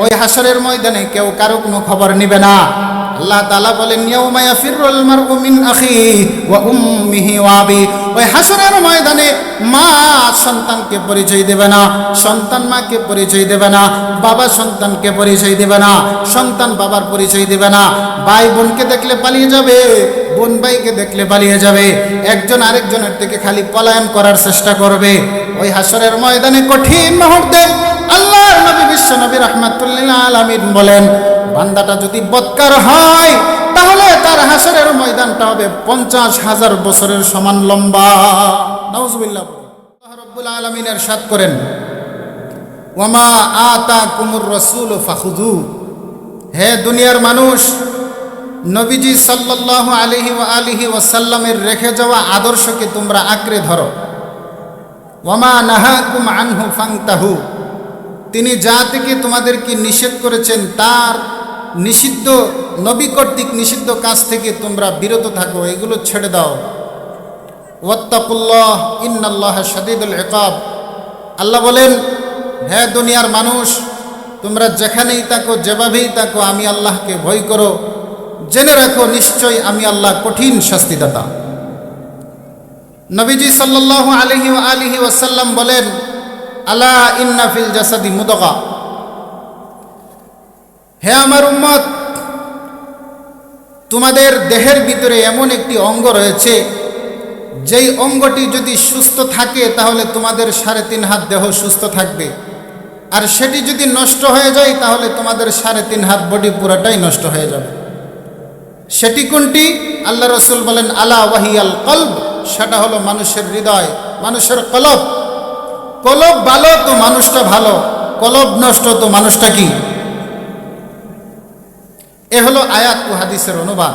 ওই হাসরের ময়দানে কেউ কারো কোনো খবর নিবে না। আল্লাহ তাআলা বলেন ইয়াউমা ইয়াফিরুল মারউ মিন আখিহি ওয়া উম্মিহি ওয়া আবি। ওই হাসরের ময়দানে মা সন্তানকে পরিচয় দেবে না, সন্তান মাকে পরিচয় দেবে না, বাবা সন্তানকে পরিচয় দেবে না, সন্তান বাবার পরিচয় দেবে না। ভাই বোনকে দেখলে পালিয়ে যাবে, বোন ভাইকে দেখলে পালিয়ে যাবে, একজন আরেকজনের থেকে খালি পলায়ন করার চেষ্টা করবে। ওই হাসরের ময়দানে কঠিন মুহূর্তে আল্লাহর নবী বিশ্ব নবী রাহমাতুল লিল আলামিন বলেন, বান্দাটা যদি বদকার হয় তাহলে তার হাসরের ময়দানটা হবে 50,000 বছরের সমান লম্বা। নাউজুবিল্লাহ। আল্লাহ রাব্বুল আলামিন ইরশাদ করেন, ওয়ামা আতাকুমুর রাসূলু ফাখুযু। হে দুনিয়ার মানুষ, নবীজি সাল্লাল্লাহু আলাইহি ওয়া আলিহি ওয়াসাল্লামের রেখে যাওয়া আদর্শকে তোমরা আঁকড়ে ধরো। ওয়ামা নাহাকুম আনহু ফান্তাহু। তিনি যা থেকে তোমাদেরকে নিষেধ করেছেন তার নিষিদ্ধ, নবী কর্তৃক নিষিদ্ধ কাজ থেকে তোমরা বিরত থাকো, এগুলো ছেড়ে দাও। ওয়াত্তাকুল্লাহ ইন্নাল্লাহা শাদীদুল ইকাব। আল্লাহ বলেন, হে দুনিয়ার মানুষ, তোমরা যেখানেই থাকো, যেভাবেই থাকো, আমি আল্লাহকে ভয় করো, জেনে রাখো নিশ্চয় আমি আল্লাহ কঠিন শাস্তিদাতা। নবীজি সাল্লাল্লাহু আলাইহি ওয়া আলিহি ওয়াসাল্লাম বলেন, আলা ইন্না ফিল জাসাদি মুদগা। হে আমার উম্মত, তোমাদের দেহের ভিতরে এমন একটি অঙ্গ রয়েছে, যেই অঙ্গটি যদি সুস্থ থাকে তাহলে তোমাদের 3.5 হাত দেহ সুস্থ থাকবে, আর সেটি যদি নষ্ট হয়ে যায় তাহলে তোমাদের 3.5 হাত বডি পুরাটাই নষ্ট হয়ে যাবে। সেটি কোনটি? আল্লাহ রসুল বলেন, আলা ওয়াহিয়াল কলব। সেটা হলো মানুষের হৃদয়, মানুষের কলব। কলব ভালো তো মানুষটা ভালো, কলব নষ্ট তো মানুষটা কি? এ হলো আয়াত ও হাদিসের অনুবাদ।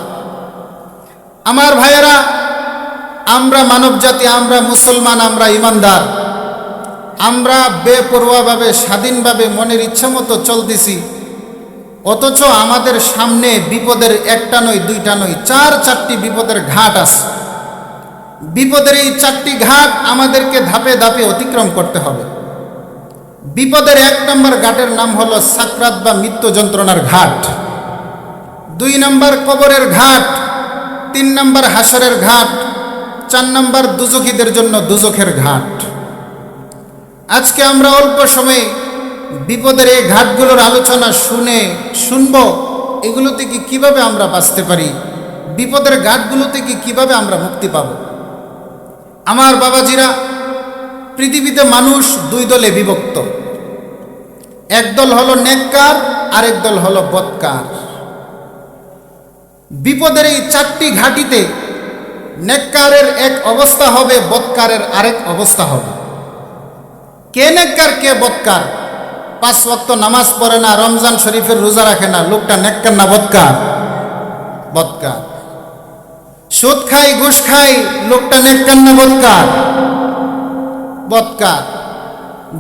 আমার ভাইয়েরা, আমরা মানব জাতি, আমরা মুসলমান, আমরা ইমানদার, আমরা বেপরোয়াভাবে স্বাধীনভাবে মনের ইচ্ছা মতো চলতেছি, অথচ আমাদের সামনে বিপদের একটা নয়, দুইটা নয়, 4-4টি বিপদের ঘাট আছে। বিপদের এই 4টি ঘাট আমাদেরকে ধাপে ধাপে অতিক্রম করতে হবে। বিপদের 1 নম্বর ঘাটের নাম হলো সাকরাত বা মৃত্যু যন্ত্রণার ঘাট, 2 নম্বর কবরের ঘাট, 3 নম্বর হাসরের ঘাট, 4 নম্বর দুজখীদের জন্য দুজখের ঘাট। আজকে আমরা অল্প সময়ে বিপদের এই ঘাটগুলোর আলোচনা শুনব, এগুলো থেকে কিভাবে আমরা বাঁচতে পারি, বিপদের ঘাটগুলো থেকে কিভাবে আমরা মুক্তি পাব। আমার বাবাজিরা, পৃথিবীতে মানুষ 2 দলে বিভক্ত। এক দল হলো নেককার, আরেক দল হলো বদকার। বিপদের এই 4টি ঘাটিতে নেককারের এক অবস্থা হবে, বদকারের আরেক অবস্থা হবে। কে নেককার, কে বদকার? 5 ওয়াক্ত নামাজ পড়ে না, রমজান শরীফের রোজা রাখে না, লোকটা নেককার না বদকার? বদকার। সুদ খাই, ঘুষ খাই, লোকটা নেককার না বদকার? বদকার।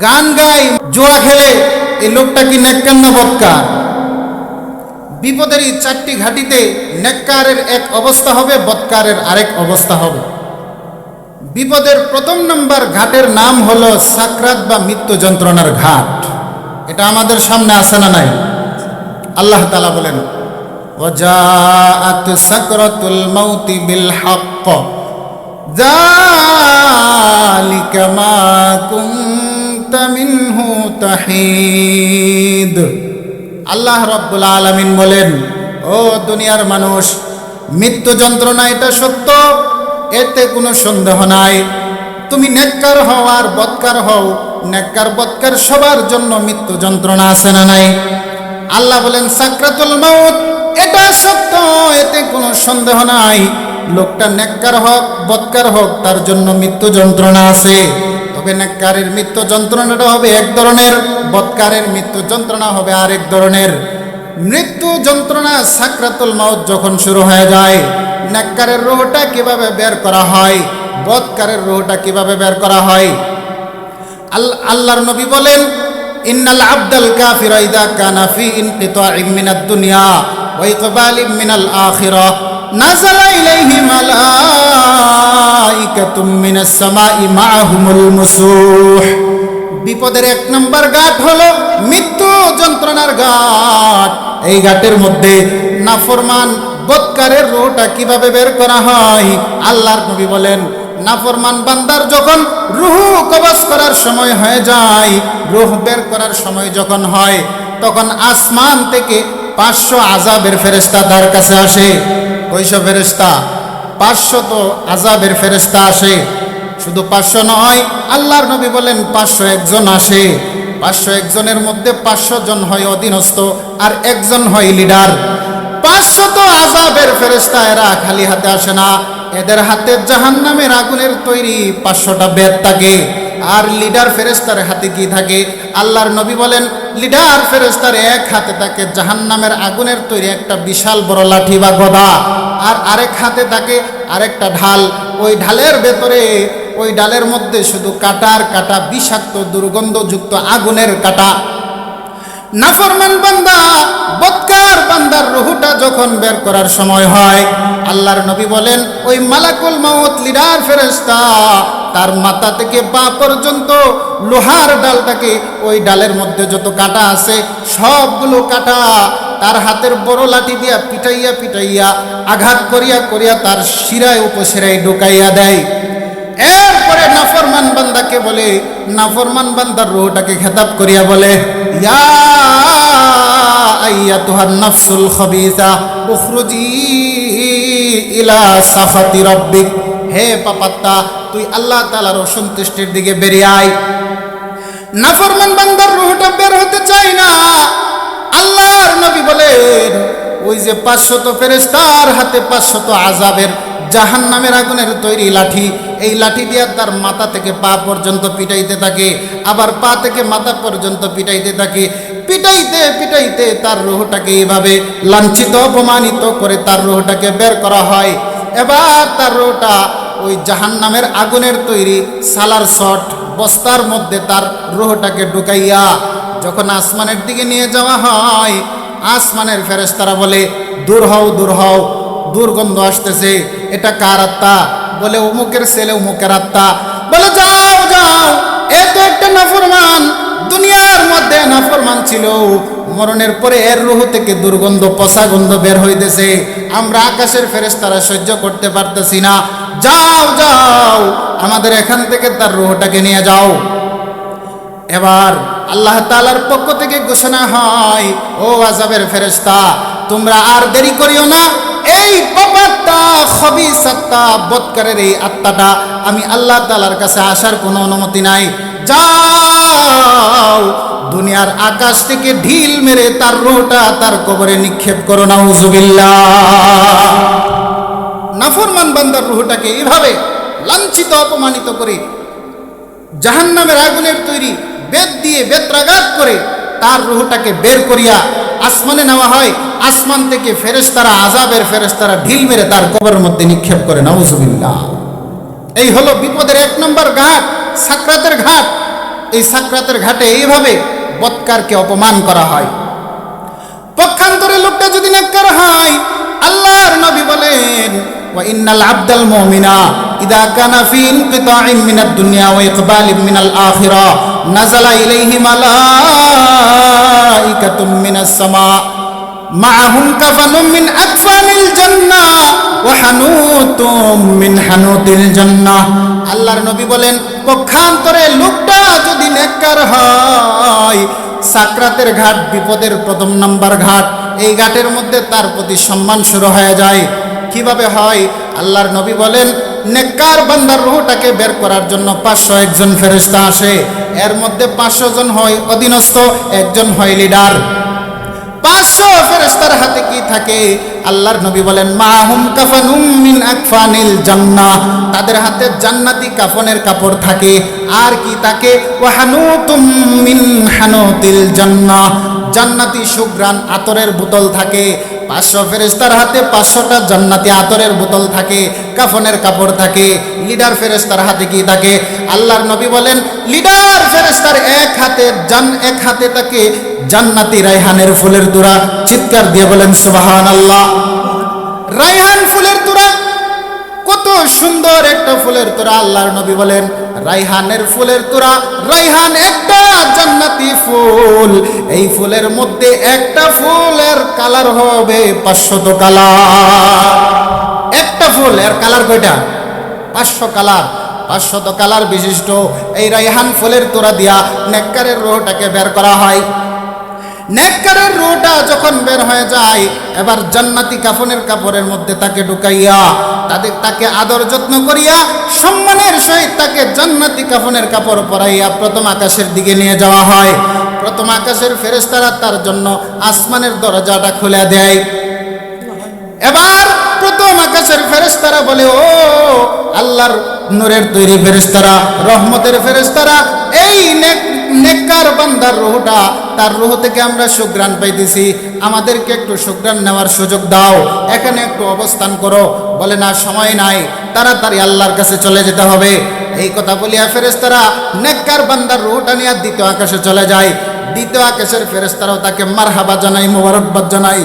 গান গাই, জুয়া খেলে, এই লোকটা কি নেককার না বদকার? বিপদের এই 4টি ঘাটিতে নেককারের এক অবস্থা হবে, বদকারের আরেক অবস্থা হবে। বিপদের 1 নম্বর ঘাটের নাম হলো সাকরাত বা মৃত্যু যন্ত্রণার ঘাট। এটা আমাদের সামনে আছে না নাই? আল্লাহ তাআলা বলেন, ওয়াজাআত সাকরাতুল মাউতি বিল হক যালিকা মা কুনতা মিনহু তাহিদ। আল্লাহ রাব্বুল আলামিন বলেন, ও দুনিয়ার মানুষ, মৃত্যু যন্ত্রণা এটা সত্য, এতে কোনো সন্দেহ নাই। তুমি নেককার হও আর বদকার হও, নেককার বদকার সবার জন্য মৃত্যু যন্ত্রণা আছে না নাই? আল্লাহ বলেন, সাকরাতুল মাউত এটা সত্য, এতে কোনো সন্দেহ নাই। লোকটা নেককার হোক, বদকার হোক, তার জন্য মৃত্যু যন্ত্রণা আছে। তবে নেককারের মৃত্যু যন্ত্রণাটা হবে এক ধরনের, বদকারের মৃত্যু যন্ত্রণা হবে আরেক ধরনের। মৃত্যু যন্ত্রণা সাকরাতুল মাউত যখন শুরু হয়ে যায়, নেককারের রূহটা কিভাবে বের করা হয়, বদকারের রূহটা কিভাবে বের করা হয়? আল্লাহর নবী বলেন, ইন্নাল আবদাল কাফিরা ইযা কানা ফি ইনকিতাইম মিনাদ দুনিয়া ওয়া ইকবালিম মিনাল আখিরাহ নাযালা ইলাইহি মালাইকাতুম মিনাস সামাই মাআহুমুল মুসূহ। বিপদের 1 নম্বর ঘাট হলো মৃত্যু যন্ত্রণার ঘাট। এই ঘাটের মধ্যে নাফরমান বদকারের রূহটা কিভাবে বের করা হয়? আল্লাহর নবী বলেন, নাফরমান বান্দার যখন রূহ কবজ করার সময় হয়ে যায়, রূহ বের করার সময় যখন হয়, তখন আসমান থেকে 500 আযাবের ফেরেশতা তার কাছে আসে। কয়শো ফেরেশতা? 500 আযাবের ফেরেশতা আসে। শুধু 500 নয়, আল্লাহর নবী বলেন 501 জন আসে। 501 জনের মধ্যে 500 জন হয় অধীনস্থ আর 1 জন হয় লিডার। 500 আযাবের ফেরেশতা এরা খালি হাতে আসে না, এদের হাতে জাহান্নামের আগুনের তৈরি 500টা বেত থাকে। আর লিডার ফেরেশতার হাতে কি থাকে? আল্লাহর নবী বলেন, লিডার ফেরেশতার এক হাতে থাকে জাহান্নামের আগুনের তৈরি একটা বিশাল বড় লাঠি বা গদা, আর আরেক হাতে থাকে আরেকটা ঢাল। ওই ঢালের ভেতরে, ওই ডালের মধ্যে শুধু কাটার কাটা, বিষাক্ত দুর্গন্ধযুক্ত আগুনের কাটা। নাফরমান বান্দা, বদকার বান্দার রূহটা যখন বের করার সময় হয়, আল্লাহর নবী বলেন ওই মালাকুল মাউত লিডার ফেরেশতা তার মাথা থেকে পা পর্যন্ত লোহার ডালটাকে, ওই ডালের মধ্যে যত কাটা আছে সবগুলো কাটা তার হাতের বড় লাঠি দিয়া পিটাইয়া পিটাইয়া আঘাত করিয়া করিয়া তার শিরায় উপশিরায় ঢুকাইয়া দেয়। এরপরে নাফরমান বান্দাকে বলে, নাফরমান বান্দার রূহটাকে খেতাব করিয়া বলে, ইয়া আইয়াতুহান নাফসুল খাবিসা উখরুজি ইলা সাখাতি রাব্বিক। হে পাপাত্তা, তুই আল্লাহ তাআলার অসন্তুষ্টির দিকে বেরিয়ে আয়। নাফরমান বান্দার রূহটা বের হতে চায় না। আল্লাহর নবী বলেন, ওই যে 500 ফেরেশতার হাতে 500 আযাবের জাহান্নামের আগুনের তৈরি লাঠি, এই লাঠি দিয়ে তার মাথা থেকে পা পর্যন্ত পিটাইতে থাকে, আবার পা থেকে মাথা পর্যন্ত পিটাইতে থাকে। পিটাইতে পিটাইতে তার রূহটাকে এইভাবে লাঞ্ছিত অপমানিত করে তার রূহটাকে বের করা হয়। এবার তার রূহটা ওই জাহান্নামের আগুনের তৈরি সালার শট বস্তার মধ্যে তার রূহটাকে ঢুকাইয়া যখন আসমানের দিকে নিয়ে যাওয়া হয়, আসমানের ফেরেশতারা বলে, দূর হও দূর হও, দুর্গন্ধ আসতেছে, এটা কার আত্মা? বলে অমুকের ছেলে, অমুকের আত্মা। বলে যাও যাও, এত একটা নাফরমান, দুনিয়ার মধ্যে নাফরমান ছিল, মরণের পরে এর রূহ থেকে দুর্গন্ধ পচা গন্ধ বের হইতেছে, আমরা আকাশের ফেরেশতারা সহ্য করতে পারতেছি না, যাও যাও আমাদের এখান থেকে তার রূহটাকে নিয়ে যাও। এবার আল্লাহ তাআলার পক্ষ থেকে ঘোষণা হয়, ও আযাবের ফেরেশতা, তোমরা আর দেরি করিও না, এই পাপাত্তা খবিসাত্তা বদকারের এই আত্মাটা আমি আল্লাহ তাআলার কাছে আসার কোনো অনুমতি নাই। যাও দুনিয়ার আকাশ থেকে ঢিল মেরে তার রূহটা তার কবরে নিক্ষেপ করো, নাউযুবিল্লাহ। নাফরমান বান্দার রূহটাকে এইভাবে লাঞ্ছিত অপমানিত করে জাহান্নামের আগুনের তৈরি বেত দিয়ে বেত্রাঘাত করে তার রূহটাকে বের করিয়া আসমানে নেওয়া হয়। আসমান থেকে ফেরেশতারা, আযাবের ফেরেশতারা ঢিল মেরে তার কবরের মধ্যে নিক্ষেপ করে, নাউযুবিল্লাহ। এই হলো বিপদের 1 নম্বর ঘাট, সাকরাতের ঘাট। এই সাকরাতের ঘাটে এইভাবে বদকারকে অপমান করা হয়। পক্ষান্তরে লোকটা যদি নেককার হয়, আল্লাহর নবী বলেন, ওয়া ইন্নাল আবদাল মুমিনা ইদা কানা ফি ইনকিতাইন মিনাদ দুনিয়া ওয়া ইকবালিন মিনাল আখিরা নাযালা ইলাইহি মালাইকাতুম মিনাস সামা মাআহুম কাফানুম মিন আকফানিল জান্নাহ ওয়া হানুতুম মিন হানুতিল জান্নাহ। আল্লাহর নবী বলেন, পক্ষান্তরে লোকটা যদি নেককার হয়, সাকরাতের ঘাট বিপদের 1 নম্বর ঘাট, এই ঘাটের মধ্যে তার প্রতি সম্মান শুরু হয়ে যায়। কিভাবে হয়? আল্লাহর নবী বলেন, নেককার বান্দার রূহটাকে বের করার জন্য 501 জন ফেরেশতা আসে। এর মধ্যে 500 জন হয় অধীনস্থ, 1 জন হয় লিডার। 500 ফেরেশতার হাতে কি থাকে? আল্লাহর নবী বলেন, মাহুম কাফানুম মিন আকফানিল জান্নাহ, তাদের হাতে জান্নাতি কাফনের কাপড় থাকে। আর কি থাকে? ওয়া হানুতুম মিন হানুতিল জান্নাহ, জান্নাতি সুঘ্রাণ আতরের বোতল থাকে। 500 ফেরেশতার হাতে 500টা জান্নাতি আতরের বোতল থাকে, কাফনের কাপড় থাকে। লিডার ফেরেশতার হাতে কি থাকে? আল্লাহর নবী বলেন, লিডার ফেরেশতার এক হাতে থাকে জান্নাতি রায়হানের ফুলের তোড়া। চিৎকার দিয়ে বলেন সুবহানাল্লাহ। রায়হান ফুলের তোড়া, কত সুন্দর একটা ফুলের তোড়া। আল্লাহর নবী বলেন, রাইহানের ফুলের তোড়া। রাইহান একটা জান্নাতি ফুল, এই ফুলের মধ্যে একটা ফুলের কালার হবে 500 কালার। একটা ফুল এর কালার কয়টা? 500 কালার। 500 কালার বিশিষ্ট এই রাইহান ফুলের তোড়া দিয়া নেককারের রূহটাকে বের করা হয়। নেককারের রূহটা যখন বের হয়ে যায়, এবার জান্নাতি কাফনের কাপড়ের মধ্যে তাকে ঢুকাইয়া তাকে আদর যত্ন করিয়া সম্মানের সহিত তাকে জান্নাতি কাফনের কাপড় পরাইয়া প্রথম আকাশের দিকে নিয়ে যাওয়া হয়। প্রথম আকাশের ফেরেশতারা তার জন্য আসমানের দরজাটা খুলে দেয়। এবার প্রথম আকাশের ফেরেশতারা বলে, ও আল্লাহর নূরের তৈরি ফেরেশতারা, রহমতের ফেরেশতারা, এই নেককার বান্দার রূহটা, তার রূহ থেকে আমরা সুঘ্রাণ পাইতেছি, আমাদেরকে একটু সুঘ্রাণ নেওয়ার সুযোগ দাও, এখানে একটু অবস্থান করো। বলে না, সময় নাই, তাড়াতাড়ি আল্লাহর কাছে চলে যেতে হবে। এই কথা বলিয়া ফেরেশতারা নেককার বান্দার রূহটা নিয়ে দ্বিতীয় আকাশে চলে যায়। দ্বিতীয় আকাশের ফেরেশতারাও তাকে মারহাবা জানাই, মোবারকবাদ জানাই,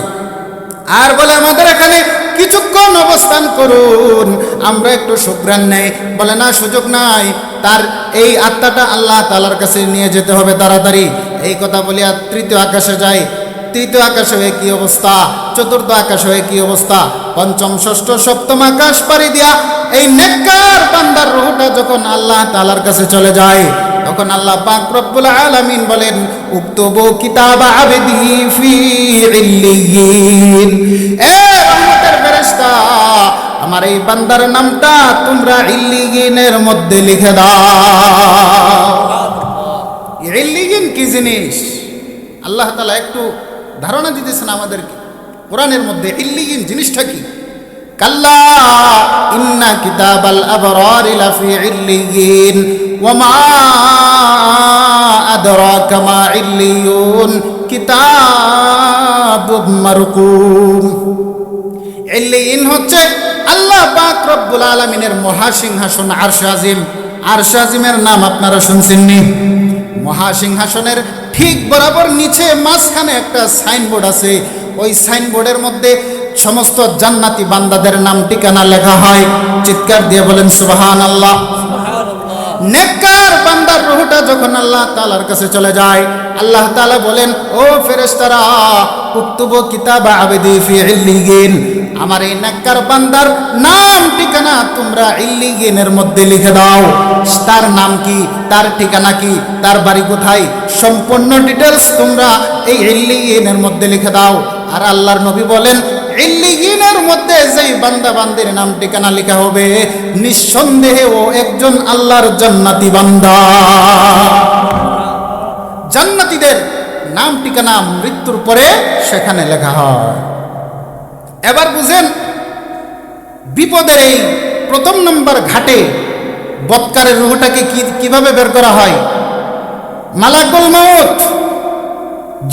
আর বলে আমাদের এখানে কিছুক্ষণ অবস্থান করুন, আমরা একটু সুঘ্রাণ নেই। বলে না, সুযোগ নাই, তার এই আত্মাটা আল্লাহ তাআলার কাছে নিয়ে যেতে হবে তাড়াতাড়ি। এই কথা বলিয়া তৃতীয় আকাশে যায়। তৃতীয় আকাশে হয়ে কি অবস্থা, চতুর্থ আকাশে হয়ে কি অবস্থা, পঞ্চম, ষষ্ঠ, সপ্তম আকাশ পাড়ি দিয়া এই নেককার বান্দার রূহটা যখন আল্লাহ তাআলার কাছে চলে যায়, তখন আল্লাহ পাক রব্বুল আলামিন বলেন, উক্তুবু কিতাবা আবদি ফি ইল্লিয়িন। এ রহমতের ফেরেশতা, আমার এই বান্দার নামটা তোমরা ইল্লিয়িনের মধ্যে লিখে দাও। ইল্লিয়িন কি জিনিস আল্লাহ তাআলা একটু ধারণা দিতেছেন আমাদেরকে কোরআনের মধ্যে। ইল্লিয়িন জিনিসটা কি? কাল্লা ইন্না কিতাবাল আবরারি লাফি ইল্লিয়িন ওয়া মা আদরাকা মা ইল্লিয়ুন কিতাবুম মারকুম। ইল্লিয়িন হচ্ছে আল্লাহ পাক রব্বুল আলামিনের মহাসিংহাসন আরশ আজিম। আরশ আজিমের নাম আপনারা শুনছেন নি? মহাসিংহাসনের ঠিক বরাবর নিচে মাঝখানে একটা সাইনবোর্ড আছে। ওই সাইনবোর্ডের মধ্যে সমস্ত জান্নাতি বান্দাদের নাম ঠিকানা লেখা হয়। চিৎকার দিয়ে বলেন সুবহানাল্লাহ। নেককার বান্দার রূহটা যখন আল্লাহ তাআলার কাছে চলে যায়, আল্লাহ তাআলা বলেন, ও ফেরেশতারা, উক্তুবু কিতাবা আবদি ফি ইল্লিয়িন, আমার এই নেককার বান্দার নাম ঠিকানা তোমরা ইল্লিয়িনের মধ্যে লিখে দাও। তার নাম কি, তার ঠিকানা কি, তার বাড়ি কোথায়, সম্পূর্ণ ডিটেলস তোমরা এই ইল্লিয়িনের মধ্যে লিখে দাও। আর আল্লাহর নবী বলেন, ইল্লিয়িনের মধ্যে যেই বান্দা বান্দির নাম ঠিকানা লেখা হবে, নিঃসন্দেহে ও একজন আল্লাহর জান্নাতি বান্দা। জান্নাতীদের নাম ঠিকানা মৃত্যুর পরে সেখানে লেখা হয়। এবার বুঝেন, বিপদের এই প্রথম নম্বর ঘাটে বৎকারের রূহটাকে কিভাবে বের করা হয়। মালাকুল মউত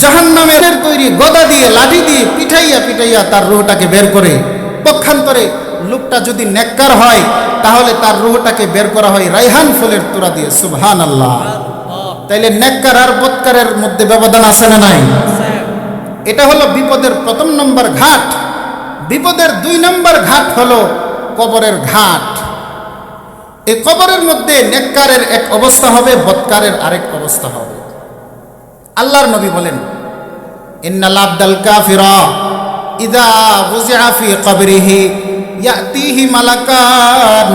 জাহান্নামের তৈরি গদা দিয়ে, লাঠি দিয়ে পিঠাইয়া পিঠাইয়া তার রূহটাকে বের করে। পক্ষান্তরে লোকটা যদি নেককার হয়, তাহলে তার রূহটাকে বের করা হয় রাইহান ফুলের তোড়া দিয়ে। সুবহানাল্লাহ। তাইলে নেককার আর বৎকারের মধ্যে ব্যবধান আছে না নাই? এটা হলো বিপদের প্রথম নম্বর ঘাট। বিপদের 2 নম্বর ঘাট হলো কবরের ঘাট। এই কবরের মধ্যে নেককারের এক অবস্থা হবে, বৎকারের আরেক অবস্থা হবে। আল্লাহর নবী বলেন, ইন্নাল আবদাল কাফিরা ইযা বুজিআ ফি কবরিহি ইয়াতিহি মালাকান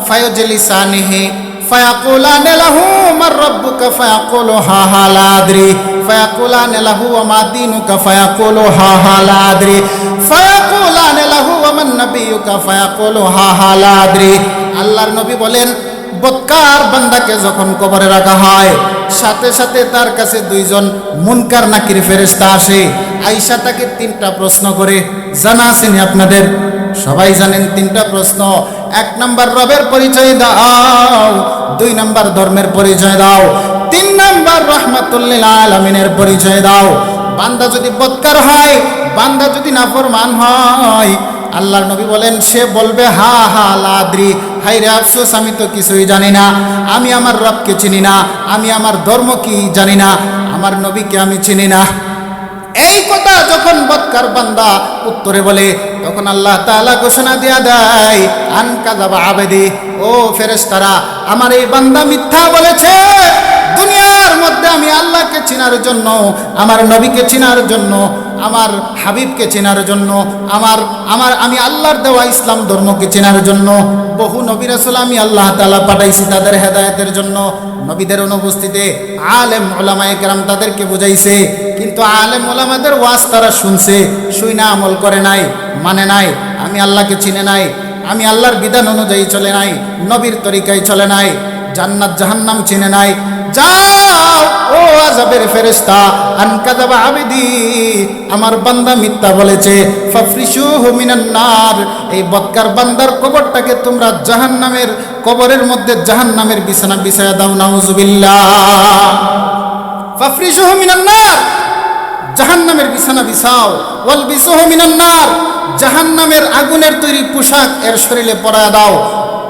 ফায়ুজলিসানিহি ফায়াকুলান লাহু মার রাব্বুকা ফায়াকুলু হা হা লা আদরি ফায়াকুলান লাহু ওয়া মা দীনুকা ফায়াকুলু হা হা লা আদরি ফায়াকুলান লাহু ওয়া মান নাবিয়ুকা ফায়াকুলু হা হা লা আদরি। আল্লাহর নবী বলেন, বৎকার বান্দাকে যখন কবরে রাখা হয়, সাথে সাথে তার কাছে 2 জন মুনকার নাকির ফেরেশতা আসে। আয়েশা তাকে 3টা প্রশ্ন করে। জানা আছেন আপনাদের? সবাই জানেন 3টা প্রশ্ন। 1 নম্বর রবের পরিচয় দাও, 2 নম্বর ধর্মের পরিচয় দাও, 3 নম্বর রাহমাতুল লিল আলামিনের পরিচয় দাও। বান্দা যদি বৎকার হয়, বান্দা যদি নাফরমান হয়, আল্লাহর নবী বলেন, সে বলবে হা হা লা আদরি, হায় রে আফসোস, আমি তো কিছুই জানি না, আমি আমার রবকে চিনি না, আমি আমার ধর্ম কি জানি না, আমার নবীকে আমি চিনি না। এই কথা যখন বদকার বান্দা উত্তরে বলে, তখন আল্লাহ তাআলা ঘোষণা দিয়া দেয়, আন কাযাবা আবেদি, ও ফেরেশতারা, আমার এই বান্দা মিথ্যা বলেছে। দুনিয়ার মধ্যে আমি আল্লাহকে চেনার জন্য, আমার নবীকে চেনার জন্য, আমার হাবিবকে চেনার জন্য, আমি আল্লাহর দেওয়া ইসলাম ধর্মকে চেনার জন্য বহু নবী রাসূল আমি আল্লাহ তাআলা পাঠাইছি তাদের হেদায়েতের জন্য। নবীদের অনুপস্থিতিতে আলেম ওলামায়ে কেরাম তাদেরকে বুঝাইছে, কিন্তু আলেম ওলামাদের ওয়াজ তারা শুনছে, শুইনা আমল করে নাই, মানে নাই, আমি আল্লাহকে চিনে নাই, আমি আল্লাহর বিধান অনুযায়ী চলে নাই, নবীর তরিকায় চলে নাই, জান্নাত জাহান্নাম চিনে নাই। যাও ও আযাবের ফেরেশতা, আন কাযাবা আবদি, আমার বান্দা মিথ্যা বলেছে, ফাফরিশুহু মিনান নার, এই বদকার বান্দার কবরটাকে তোমরা জাহান্নামের কবরের মধ্যে জাহান্নামের বিছানা বিছায়া দাও, নাউযুবিল্লাহ। ফাফরিশুহু মিনান নার, জাহান্নামের বিছানা বিছাও, ওয়ালবিসুহু মিনান নার, জাহান্নামের আগুনের তৈরি পোশাক এর শরীরে পরায়া দাও,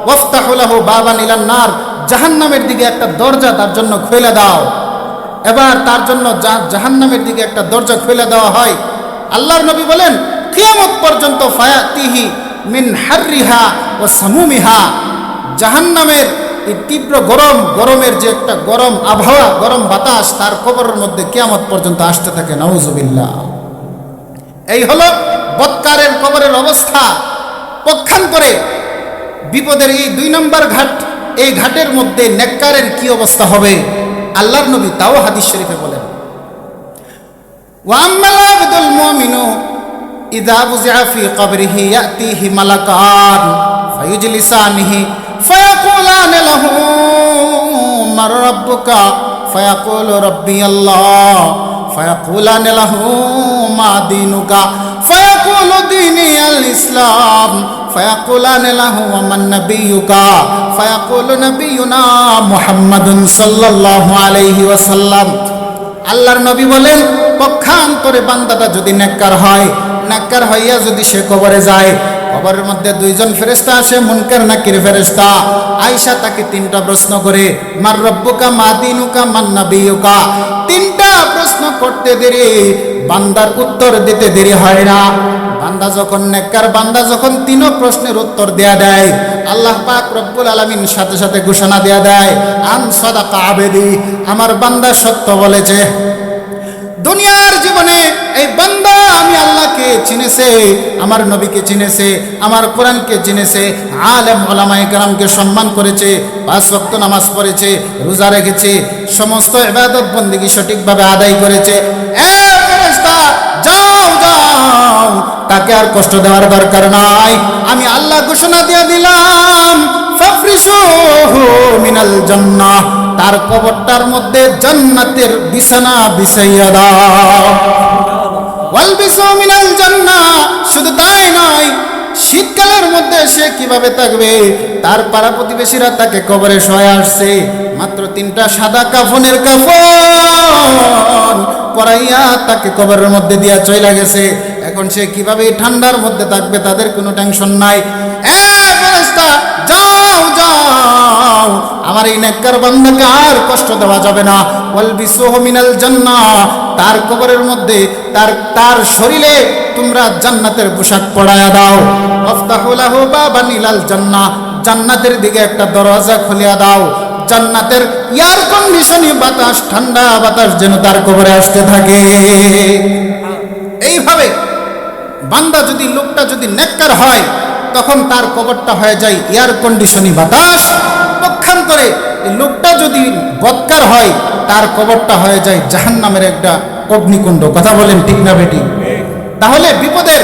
ওয়াফতাহু লাহু বাবান ইলান নার, জাহান্নামের দিকে একটা দরজা তার জন্য খুলে দাও। এবার তার জন্য জাহান্নামের দিকে একটা দরজা খুলে দেওয়া হয়। আল্লাহর নবী বলেন, কিয়ামত পর্যন্ত ফায়াতিহি মিন হাররিহা ওয়া সামুমিহা, জাহান্নামের এই তীব্র গরমের যে একটা গরম আবহাওয়া, গরম বাতাস তার কবরের মধ্যে কিয়ামত পর্যন্ত আসতে থাকে, নাউযুবিল্লাহ। এই হলো বদকারের কবরের অবস্থা। পক্ষান্তরে বিপদের এই 2 নম্বর ঘাট, এই ঘাটের মধ্যে নেককারের কি অবস্থা হবে আল্লাহর নবী তাও হাদিস শরীফে বলেন, ওয়া আম্মাল আবদুল মুমিনু ইযা বুযিআ ফি কবরিহি ইয়াতিহি মালাকান ফায়ুজলিসানিহি ফায়াকুলান লাহু মার রাব্বুকা ফায়াকুলু রাব্বি আল্লাহ ফায়াকুলান লাহু মা দীনুকা ফায়াকুলু দীনি আল ইসলাম ফায়াকুলান লাহু ওয়া মান নাবিয়ুকা ফায়াকুলু নাবিয়ুনা মুহাম্মাদুন সাল্লাল্লাহু আলাইহি ওয়াসাল্লাম। আল্লাহর নবী বলেন, পক্ষান্তরে বান্দাটা যদি নেককার হয়, নেককার হইয়া যদি সে কবরে যায়, কবরের মধ্যে 2 জন ফেরেশতা আসে, মুনকার নাকির ফেরেশতা। আয়েশা তাকে 3টা প্রশ্ন করে, মার রব্বুকা মা দীনুকা মান নাবিয়ুকা, 3টা প্রশ্ন করতে দেরি, বান্দার উত্তর দিতে দেরি হয় না। বান্দা যখন নেককার বান্দা যখন 3 প্রশ্নের উত্তর দেয়া দেয়, আল্লাহ পাক রব্বুল আলামিন সাথে সাথে ঘোষণা দেয়া দেয়, আন সাদাকা আবেদি, আমার বান্দা সত্য বলেছে। দুনিয়ার জীবনে এই বান্দা আমি আল্লাহকে চিনেছে, আমার নবীকে চিনেছে, আমার কোরআনকে চিনেছে, আলেম ওলামায়ে কেরামকে সম্মান করেছে, 5 ওয়াক্ত নামাজ পড়েছে, রোজা রেখেছে, সমস্ত ইবাদত বন্দেগী সঠিকভাবে আদায় করেছে। ফেরেশতা যাও যাও, তাকে আর কষ্ট দেওয়ার দরকার নাই, আমি আল্লাহ ঘোষণা দিয়ে দিলাম, ফাফরিশুহু মিনাল জান্নাহ, তার কবরটার মধ্যে জান্নাতের বিছানা বিছাইয়া দাও, ওয়ালবিসু মিনাল জান্নাহ। শুধু তাই নয়, শীতকালের মধ্যে সে কিভাবে থাকবে, তার পাড়া প্রতিবেশীরা তাকে কবরে শোয়া আসছে, মাত্র 3টা সাদা কাফনের কাফন পরাইয়া তাকে কবরের মধ্যে দিয়া চইলা গেছে। এখন সে কিভাবে ঠান্ডার মধ্যে থাকবে, তাদের কোনো টেনশন নাই। ফেরেশতা যাও যাও, আমার এই নেককার বান্দাকে আর কষ্ট দেওয়া যাবে না, ওয়ালবিসুহু মিনাল জান্নাহ, তার কবরের মধ্যে তার শরীরে তোমরা জান্নাতের পোশাক পরায়া দাও, ওয়াফতাহু লাহু বাবান ইলাল জান্নাহ, জান্নাতের দিকে একটা দরজা খুলিয়া দাও, জান্নাতের এয়ার কন্ডিশনে বাতাস, ঠান্ডা বাতাস যেন তার কবরে আসতে থাকে। এইভাবে বান্দা যদি, লোকটা যদি নেককার হয়, তখন তার কবরটা হয়ে যায় এয়ার কন্ডিশনে বাতাস। পক্ষান্তরে লোকটা যদি বদকার হয়, তার কবরটা হয়ে যায় জাহান্নামের একটা অগ্নিকুণ্ড। কথা বলেন ঠিক না বেটি? তাহলে বিপদের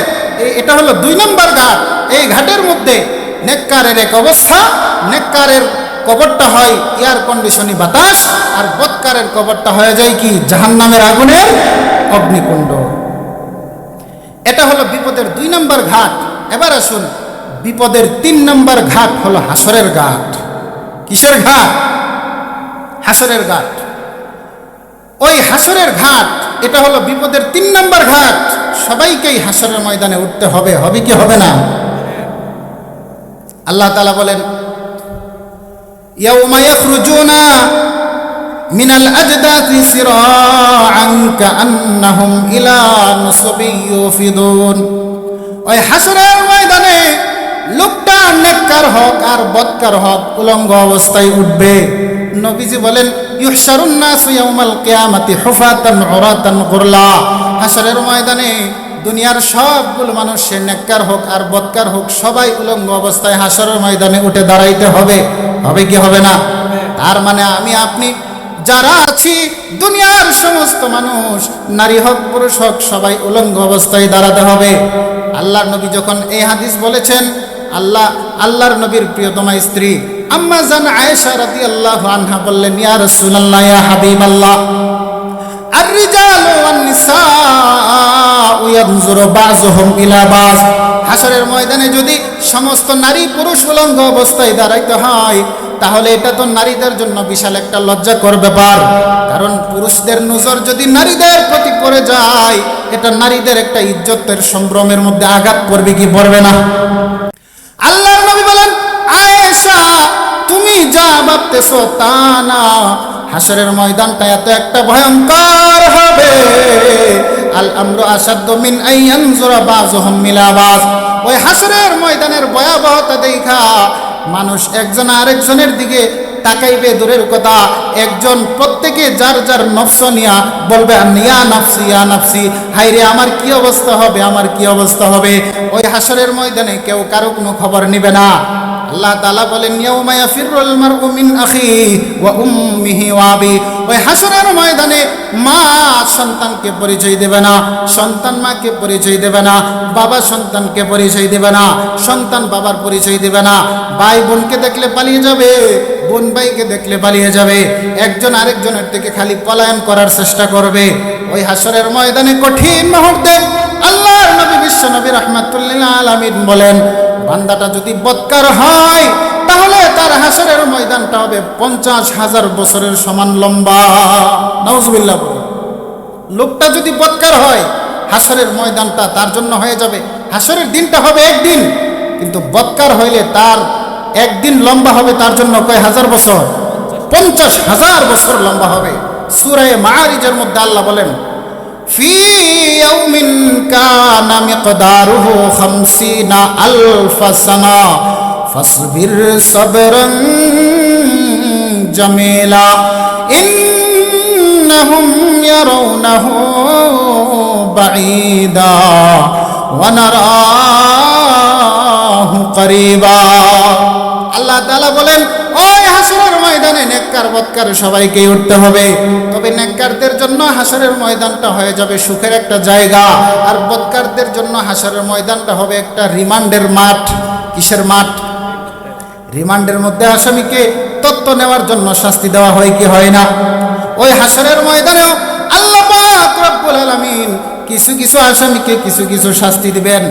এটা হলো 2 নম্বর ঘাট। এই ঘাটের মধ্যে নেককারের এক অবস্থা, নেককারের কবরটা হয় এয়ার কন্ডিশনে বাতাস, আর বদকারের কবরটা হয়ে যায় কি, জাহান্নামের আগুনের অগ্নিকুণ্ড। এটা হলো বিপদের 2 নম্বর ঘাট। এবার আসুন, বিপদের 3 নম্বর ঘাট হলো হাসরের ঘাট। কিসের ঘাট? হাসরের ঘাট। ওই হাসরের ঘাট, এটা হলো বিপদের 3 নম্বর ঘাট। সবাইকেই হাসরের ময়দানে উঠতে হবে, হবে কি হবে না? আল্লাহ তাআলা বলেন, ইয়াউমা ইয়াখরুজুনা মিনাল আজদাতি সিরাআন কাআন্নাহুম ইলা নুসবিন ইউফিদুন। ওই হাসরের ময়দানে লোকটা নেককার হোক আর বদকার হোক উলঙ্গ অবস্থায় উঠবে। নবীজি বলেন ইউহশারুন নাসু ইয়াউমাল কিয়ামাতি হুফাতান উরাতান গুরলা। হাসরের ময়দানে দুনিয়ার সবগুলো মানুষ, সে নেককার হোক আর বদকার হোক, সবাই উলঙ্গ অবস্থায় হাসরের ময়দানে উঠে দাঁড়াইতে হবে। হবে কি হবে না? তার মানে আমি আপনি যারা আছি, দুনিয়ার সমস্ত মানুষ, নারী হোক পুরুষ হোক, সবাই উলঙ্গ অবস্থায় দাঁড়াতে হবে। আল্লাহর নবী যখন এই হাদিস বলেছেন, আল্লাহর নবীর প্রিয়তমা স্ত্রী আম্মা জান আয়েশা রাদিয়াল্লাহু আনহা বললেন, ইয়া রাসূলুল্লাহ, ইয়া হাবিবাল্লাহ, আর-রিজালু ওয়ান-নিসাউ ইয়ানজুরু বাযুহুম ইলা বায। হাসরের ময়দানে যদি সমস্ত নারী পুরুষ উলঙ্গ অবস্থায় দাঁড়াইতে হয়, তাহলে এটা তো নারীদের জন্য বিশাল একটা লজ্জাকর ব্যাপার। কারণ পুরুষদের নজর যদি নারীদের প্রতি পড়ে যায়, এটা নারীদের একটা ইজ্জতের সম্ভ্রমের মধ্যে আঘাত করবে কি পড়বে না? আল্লাহর নবী বলেন, আয়েশা, তুমি যা ভাবতেছো তা না, হাসরের ময়দানটা এত একটা ভয়ঙ্কর হবে। আল আমরু আসাদ্দু মিন আইয়ানজুরা বাযুহুম ইলা বায। ওই হাসরের ময়দানের ভয়াবহতা দেখা মানুষ একজন আরেকজনের দিকে তাকাইবে দূরের কথা, একজন প্রত্যেকে যার যার নফস নিয়া বলবে, ইয়া নাফসি ইয়া নাফসি, হায়রে আমার কি অবস্থা হবে, আমার কি অবস্থা হবে। ওই হাসরের ময়দানে কেউ কারো কোনো খবর নিবে না। আল্লাহ তাআলা বলেন, ইয়াউমা ইয়াফিরুল মারউ মিন আখিহি ওয়া উম্মিহি ওয়া আবি। ওই হাসরের ময়দানে মা সন্তানকে পরিচয় দেবে না, সন্তান মাকে পরিচয় দেবে না, বাবা সন্তানকে পরিচয় দেবে না, সন্তান বাবার পরিচয় দেবে না। ভাই বোনকে দেখলে পালিয়ে যাবে, বোন ভাইকে দেখলে পালিয়ে যাবে, একজন আরেকজনের থেকে খালি পলায়ন করার চেষ্টা করবে। ওই হাসরের ময়দানে কঠিন মুহূর্তে আল্লাহর নবী বিশ্ব নবী রাহমাতুল লিল আলামিন বলেন, বান্দাটা যদি বদকার হয়, তাহলে তার হাসরের ময়দানটা হবে 50,000 বছরের সমান লম্বা। নাউজুবিল্লাহ বলে। লোকটা যদি বদকার হয়, হাসরের ময়দানটা তার জন্য হয়ে যাবে, হাসরের দিনটা হবে একদিন, কিন্তু বদকার হইলে তার একদিন লম্বা হবে তার জন্য কয় হাজার বছর? 50,000 বছর লম্বা হবে। সূরা মাআরিজের মধ্যে আল্লাহ বলেন, ফি ইয়াউমিন কানা মিকদারুহু 50 আলফা সানা ফাসবির সাবরান জামিলা ইন্নাহুম ইয়ারাউনাহু বাঈদা ওয়া নারাহু করিবা। আল্লাহ তাআলা বলেন, ওই হাসরের ময়দানে নেককার বদকার সবাইকে উঠতে হবে। তবে নেককারদের জন্য হাসরের ময়দানটা হয়ে যাবে সুখের একটা জায়গা, আর বদকারদের জন্য হাসরের ময়দানটা হবে একটা রিমান্ডের মাঠ। কিসের মাঠ? রিমান্ডের মধ্যে আসামিকে তথ্য নেওয়ার জন্য শাস্তি দেওয়া হয় কি হয় না? ওই হাসরের ময়দানেও আল্লাহ পাক রব্বুল আলামিন কিছু কিছু আসামিকে কিছু কিছু শাস্তি দিবেন।